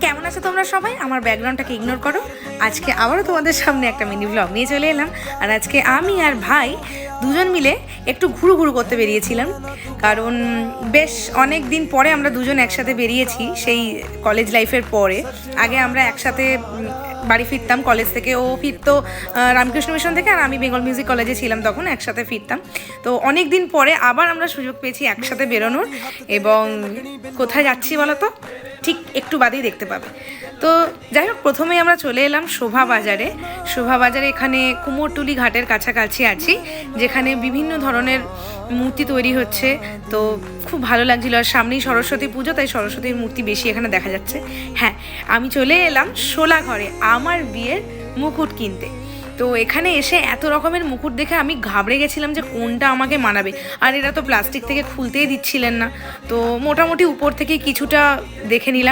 কেমন আছো তোমরা সবাই? আমার ব্যাকগ্রাউন্ডটাকে ইগনোর করো। আজকে আবারও তোমাদের সামনে একটা মিনি ব্লগ নিয়ে চলে এলাম। আর আজকে আমি আর ভাই দুজন মিলে একটু ঘুরু করতে বেরিয়েছিলাম, কারণ বেশ অনেক দিন পরে আমরা দুজন একসাথে বেরিয়েছি। সেই কলেজ লাইফের পরে আগে আমরা একসাথে বাড়ি ফিরতাম কলেজ থেকে। ও ফিরতো রামকৃষ্ণ মিশন থেকে, আর আমি বেঙ্গল মিউজিক কলেজে ছিলাম তখন, একসাথে ফিরতাম। তো অনেক দিন পরে আবার আমরা সুযোগ পেয়েছি একসাথে বেরোনোর। এবং কোথায় যাচ্ছি বলো তো? ঠিক একটু বাদেই দেখতে পাবে। তো যাই হোক, প্রথমেই আমরা চলে এলাম শোভা বাজারে। শোভা বাজারে এখানে কুমোরটুলি ঘাটের কাছাকাছি আছি, যেখানে বিভিন্ন ধরনের মূর্তি তৈরি হচ্ছে। তো খুব ভালো লাগছিল। আর সামনেই সরস্বতী পুজো, তাই সরস্বতীর মূর্তি বেশি এখানে দেখা যাচ্ছে। হ্যাঁ, আমি চলে এলাম শোলাঘরে আমার বিয়ের মুকুট কিনতে। তো এখানে এসে এত রকমের মুকুট দেখে আমি ঘাবড়ে গেছিলাম যে কোনটা আমাকে মানাবে। আর এরা তো প্লাস্টিক থেকে খুলতেই দিচ্ছিলেন না। তো মোটামুটি উপর থেকে কিছুটা দেখে নিলাম।